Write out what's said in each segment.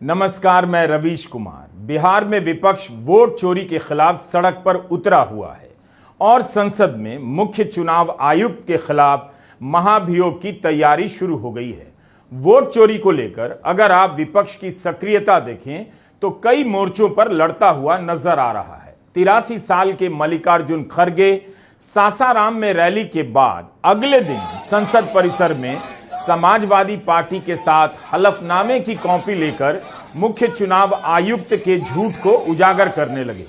नमस्कार, मैं रवीश कुमार। बिहार में विपक्ष वोट चोरी के खिलाफ सड़क पर उतरा हुआ है और संसद में मुख्य चुनाव आयुक्त के खिलाफ महाभियोग की तैयारी शुरू हो गई है। वोट चोरी को लेकर अगर आप विपक्ष की सक्रियता देखें तो कई मोर्चों पर लड़ता हुआ नजर आ रहा है। 83 साल के मल्लिकार्जुन खड़गे सासाराम में रैली के बाद अगले दिन संसद परिसर में समाजवादी पार्टी के साथ हलफनामे की कॉपी लेकर मुख्य चुनाव आयुक्त के झूठ को उजागर करने लगे।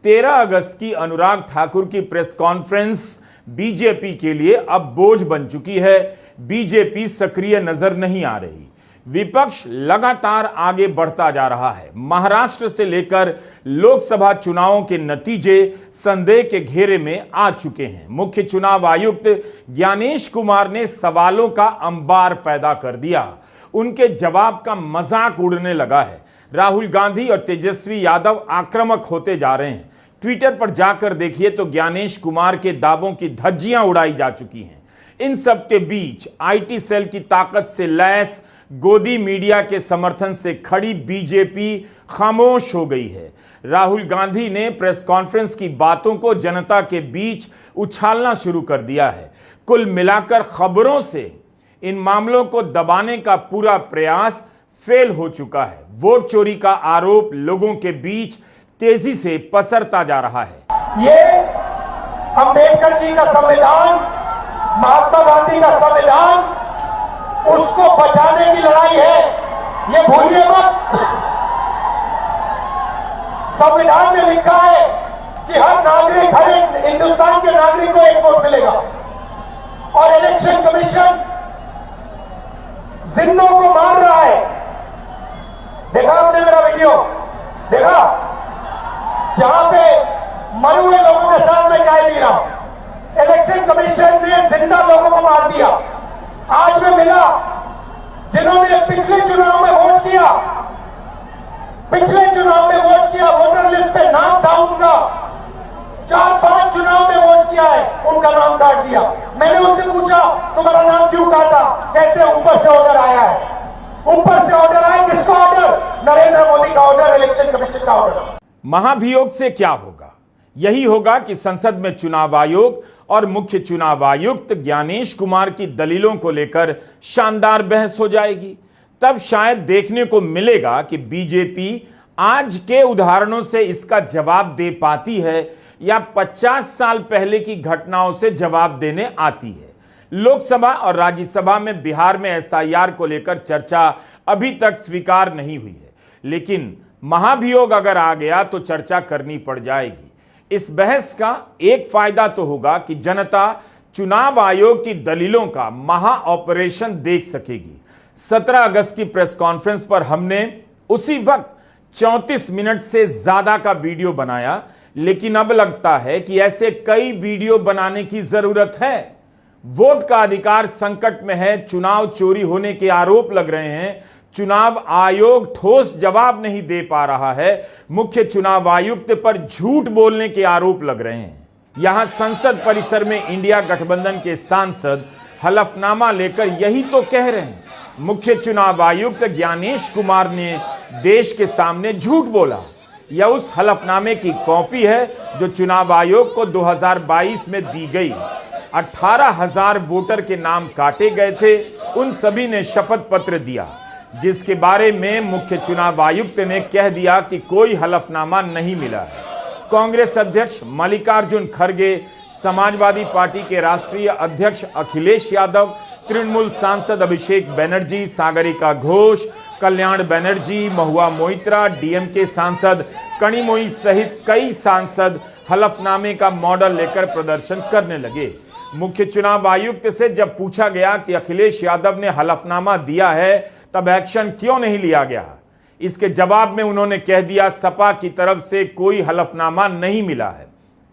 13 अगस्त की अनुराग ठाकुर की प्रेस कॉन्फ्रेंस बीजेपी के लिए अब बोझ बन चुकी है। बीजेपी सक्रिय नजर नहीं आ रही। विपक्ष लगातार आगे बढ़ता जा रहा है। महाराष्ट्र से लेकर लोकसभा चुनावों के नतीजे संदेह के घेरे में आ चुके हैं। मुख्य चुनाव आयुक्त ज्ञानेश कुमार ने सवालों का अंबार पैदा कर दिया। उनके जवाब का मजाक उड़ने लगा है। राहुल गांधी और तेजस्वी यादव आक्रामक होते जा रहे हैं। ट्विटर पर जाकर देखिए तो ज्ञानेश कुमार के दावों की धज्जियां उड़ाई जा चुकी हैं। इन सब के बीच आईटी सेल की ताकत से लैस गोदी मीडिया के समर्थन से खड़ी बीजेपी खामोश हो गई है। राहुल गांधी ने प्रेस कॉन्फ्रेंस की बातों को जनता के बीच उछालना शुरू कर दिया है। कुल मिलाकर खबरों से इन मामलों को दबाने का पूरा प्रयास फेल हो चुका है। वोट चोरी का आरोप लोगों के बीच तेजी से पसरता जा रहा है। ये अंबेडकर जी का संविधान, महात्मा गांधी का संविधान, उसको बचाने की लड़ाई है, ये भूलिए मत। संविधान में लिखा है कि हर नागरिक, हर एक हिंदुस्तान के नागरिक को एक वोट मिलेगा और इलेक्शन कमीशन जिंदों को मार रहा है। देखा आपने मेरा वीडियो? देखा? जहां पे मरे हुए लोगों के साथ मैं चाय पी रहा हूं। इलेक्शन कमीशन ने जिंदा लोगों को मार दिया। आज में मिला जिन्होंने पिछले चुनाव में वोट किया, वोटर लिस्ट पे नाम था उनका, 4-5 चुनाव में वोट किया है, उनका नाम काट दिया। मैंने उनसे पूछा तुम्हारा नाम क्यों काटा? कहते हैं ऊपर से ऑर्डर आया है। ऊपर से ऑर्डर आया, किसका ऑर्डर? नरेंद्र मोदी का ऑर्डर, इलेक्शन कमीशन का ऑर्डर। महाभियोग से क्या होगा? यही होगा कि संसद में चुनाव आयोग और मुख्य चुनाव आयुक्त ज्ञानेश कुमार की दलीलों को लेकर शानदार बहस हो जाएगी। तब शायद देखने को मिलेगा कि बीजेपी आज के उदाहरणों से इसका जवाब दे पाती है या 50 साल पहले की घटनाओं से जवाब देने आती है। लोकसभा और राज्यसभा में बिहार में एसआईआर को लेकर चर्चा अभी तक स्वीकार नहीं हुई है, लेकिन महाभियोग अगर आ गया तो चर्चा करनी पड़ जाएगी। इस बहस का एक फायदा तो होगा कि जनता चुनाव आयोग की दलीलों का महा ऑपरेशन देख सकेगी। 17 अगस्त की प्रेस कॉन्फ्रेंस पर हमने उसी वक्त 34 मिनट से ज्यादा का वीडियो बनाया, लेकिन अब लगता है कि ऐसे कई वीडियो बनाने की जरूरत है। वोट का अधिकार संकट में है, चुनाव चोरी होने के आरोप लग रहे हैं, चुनाव आयोग ठोस जवाब नहीं दे पा रहा है, मुख्य चुनाव आयुक्त पर झूठ बोलने के आरोप लग रहे हैं। यहां संसद परिसर में इंडिया गठबंधन के सांसद हलफनामा लेकर यही तो कह रहे हैं। मुख्य चुनाव आयुक्त ज्ञानेश कुमार ने देश के सामने झूठ बोला। यह उस हलफनामे की कॉपी है जो चुनाव आयोग को 2022 में दी गई। 18,000 वोटर के नाम काटे गए थे। उन सभी ने शपथ पत्र दिया, जिसके बारे में मुख्य चुनाव आयुक्त ने कह दिया कि कोई हलफनामा नहीं मिला है। कांग्रेस अध्यक्ष मल्लिकार्जुन खड़गे, समाजवादी पार्टी के राष्ट्रीय अध्यक्ष अखिलेश यादव, तृणमूल सांसद अभिषेक बनर्जी, सागरिका घोष, कल्याण बनर्जी, महुआ मोइत्रा, डीएमके सांसद कनिमोई सहित कई सांसद हलफनामे का मॉडल लेकर प्रदर्शन करने लगे। मुख्य चुनाव आयुक्त से जब पूछा गया कि अखिलेश यादव ने हलफनामा दिया है तब एक्शन क्यों नहीं लिया गया, इसके जवाब में उन्होंने कह दिया सपा की तरफ से कोई हलफनामा नहीं मिला है।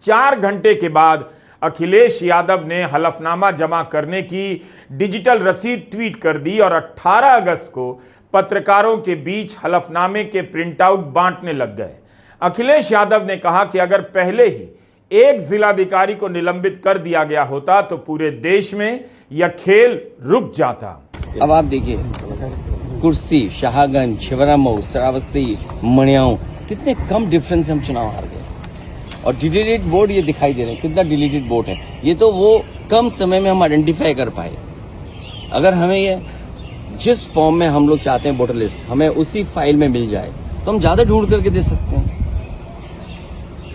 4 घंटे के बाद अखिलेश यादव ने हलफनामा जमा करने की डिजिटल रसीद ट्वीट कर दी और 18 अगस्त को पत्रकारों के बीच हलफनामे के प्रिंट आउट बांटने लग गए। अखिलेश यादव ने कहा कि अगर पहले ही एक जिलाधिकारी को निलंबित कर दिया गया होता तो पूरे देश में यह खेल रुक जाता। अब आप देखिए कुर्सी, शाहगंज, छिबरामऊ, श्रावस्ती, मणियाऊ, कितने कम डिफरेंस से हम चुनाव हार गए। और डिलीटेड वोट ये दिखाई दे रहे हैं, कितना डिलीटेड वोट है। ये तो वो कम समय में हम आइडेंटिफाई कर पाए। अगर हमें ये जिस फॉर्म में हम लोग चाहते हैं वोटर लिस्ट हमें उसी फाइल में मिल जाए तो हम ज्यादा ढूंढ करके दे सकते हैं।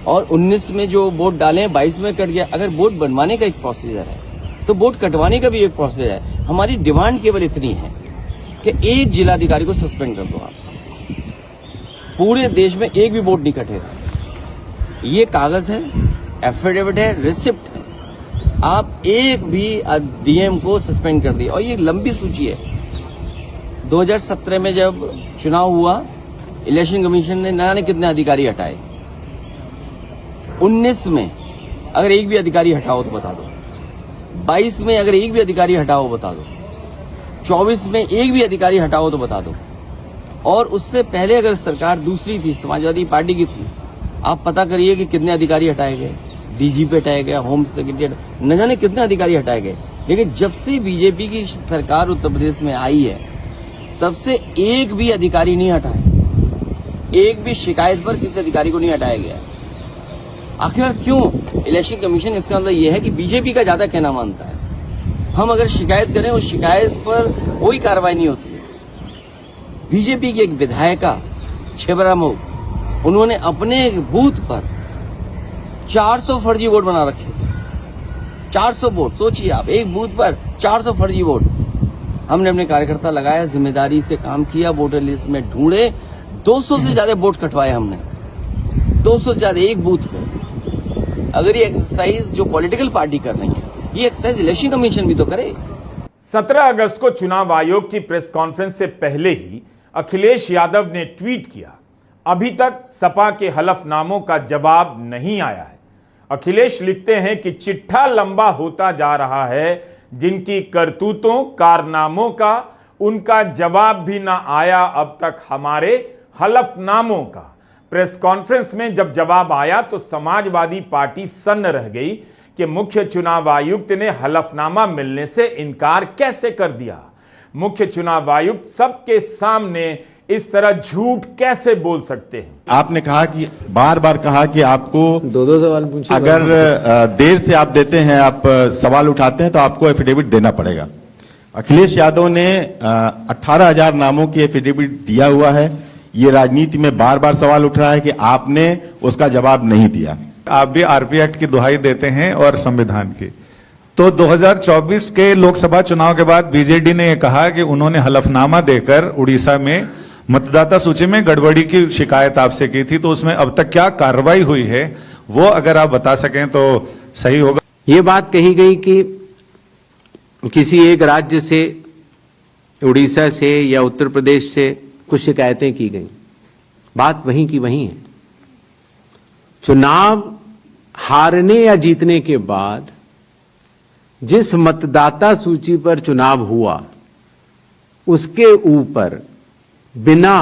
और 19 में जो वोट डाले 22 में कट गया। अगर वोट बनवाने का एक प्रोसीजर है तो वोट कटवाने का भी एक प्रोसीजर है। हमारी डिमांड केवल इतनी है कि एक जिलाधिकारी को सस्पेंड कर दो आप। पूरे देश में एक भी वोट नहीं कटेगा। ये कागज है, एफिडेविट है, रिसिप्ट है। आप एक भी डीएम को सस्पेंड कर दिया। और ये लंबी सूची है। 2017 में जब चुनाव हुआ इलेक्शन कमीशन ने न जाने कितने अधिकारी हटाए। 19 में अगर एक भी अधिकारी हटाओ तो बता दो। 22 में अगर एक भी अधिकारी हटाओ बता दो। 24 में एक भी अधिकारी हटाओ तो बता दो। और उससे पहले अगर सरकार दूसरी थी, समाजवादी पार्टी की थी, आप पता करिए कि कितने अधिकारी हटाए गए। डीजीपी हटाए गए, होम सेक्रेटरी, न जाने कितने अधिकारी हटाए गए। लेकिन जब से बीजेपी की सरकार उत्तर प्रदेश में आई है तब से एक भी अधिकारी नहीं हटा है। एक भी शिकायत पर किसी अधिकारी को नहीं हटाया गया। आखिर क्यों? इलेक्शन कमीशन इसका मतलब यह है कि बीजेपी का ज्यादा कहना मानता है। हम अगर शिकायत करें उस शिकायत पर कोई कार्रवाई नहीं होती है। बीजेपी की एक विधायिका छिबरामऊ, उन्होंने अपने बूथ पर 400 फर्जी वोट बना रखे थे। 400 वोट, सोचिए आप, एक बूथ पर 400 फर्जी वोट। हमने अपने कार्यकर्ता लगाया, जिम्मेदारी से काम किया, वोटर लिस्ट में ढूंढे, 200 से ज्यादा वोट कटवाए हमने। 200 से ज्यादा एक बूथ पे। अगर ये एक्सरसाइज जो पॉलिटिकल पार्टी कर रही है, ये एक्सरसाइज इलेक्शन कमीशन भी तो करे। 17 अगस्त को चुनाव आयोग की प्रेस कॉन्फ्रेंस से पहले ही अखिलेश यादव ने ट्वीट किया, अभी तक सपा के हलफनामों का जवाब नहीं आया है। अखिलेश लिखते हैं कि चिट्ठा लंबा होता जा रहा है, जिनकी करतूतों कारनामों का उनका जवाब भी ना आया अब तक हमारे हलफनामों का। प्रेस कॉन्फ्रेंस में जब जवाब आया तो समाजवादी पार्टी सन्न रह गई कि मुख्य चुनाव आयुक्त ने हलफनामा मिलने से इनकार कैसे कर दिया। मुख्य चुनाव आयुक्त सबके सामने इस तरह झूठ कैसे बोल सकते हैं। आपने कहा कि बार बार कहा कि आपको दो सवाल पूछिए। अगर देर से आप देते हैं, आप सवाल उठाते हैं तो आपको एफिडेविट देना पड़ेगा। अखिलेश यादव ने 18,000 नामों की एफिडेविट दिया हुआ है। ये राजनीति में बार बार सवाल उठ रहा है कि आपने उसका जवाब नहीं दिया। आप भी आरपी एक्ट की दुहाई देते हैं और संविधान की। तो 2024 के लोकसभा चुनाव के बाद बीजेडी ने यह कहा कि उन्होंने हलफनामा देकर उड़ीसा में मतदाता सूची में गड़बड़ी की शिकायत आपसे की थी। तो उसमें अब तक क्या कार्रवाई हुई है, वो अगर आप बता सकें तो सही होगा। ये बात कही गई कि किसी एक राज्य से, उड़ीसा से या उत्तर प्रदेश से कुछ शिकायतें की गई। बात वहीं की वहीं है। चुनाव हारने या जीतने के बाद जिस मतदाता सूची पर चुनाव हुआ उसके ऊपर बिना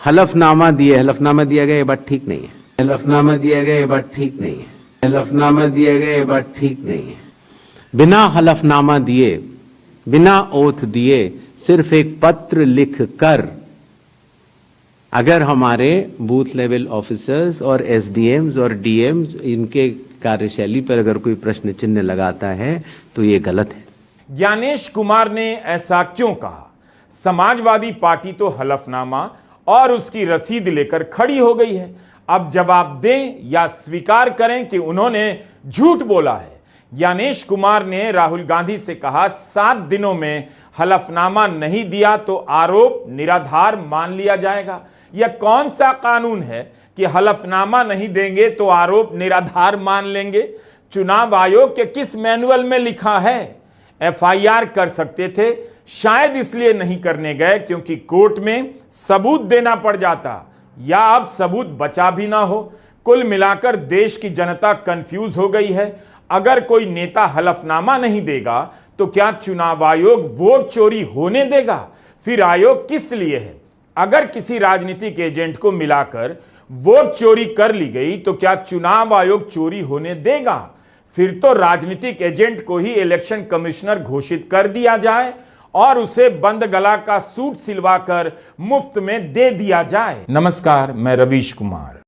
हलफनामा दिए, हलफनामा दिया गया, ये बात ठीक नहीं है। हलफनामा दिया गया, ये बात ठीक नहीं है। हलफनामा दिया गया, ये बात ठीक नहीं है। बिना हलफनामा दिए, बिना ओथ दिए, सिर्फ एक पत्र लिखकर अगर हमारे बूथ लेवल ऑफिसर्स और एसडीएम्स और डीएम्स इनके कार्यशैली पर अगर कोई प्रश्न चिन्ह लगाता है तो ये गलत है। ज्ञानेश कुमार ने ऐसा क्यों कहा? समाजवादी पार्टी तो हलफनामा और उसकी रसीद लेकर खड़ी हो गई है। अब जवाब दें या स्वीकार करें कि उन्होंने झूठ बोला है। ज्ञानेश कुमार ने राहुल गांधी से कहा 7 दिनों में हलफनामा नहीं दिया तो आरोप निराधार मान लिया जाएगा। यह कौन सा कानून है कि हलफनामा नहीं देंगे तो आरोप निराधार मान लेंगे? चुनाव आयोग के किस मैनुअल में लिखा है? एफआईआर कर सकते थे, शायद इसलिए नहीं करने गए क्योंकि कोर्ट में सबूत देना पड़ जाता, या अब सबूत बचा भी ना हो। कुल मिलाकर देश की जनता कंफ्यूज हो गई है। अगर कोई नेता हलफनामा नहीं देगा तो क्या चुनाव आयोग वोट चोरी होने देगा? फिर आयोग किस लिए है? अगर किसी राजनीतिक एजेंट को मिलाकर वोट चोरी कर ली गई तो क्या चुनाव आयोग चोरी होने देगा? फिर तो राजनीतिक एजेंट को ही इलेक्शन कमिश्नर घोषित कर दिया जाए और उसे बंद गला का सूट सिलवाकर मुफ्त में दे दिया जाए। नमस्कार, मैं रवीश कुमार।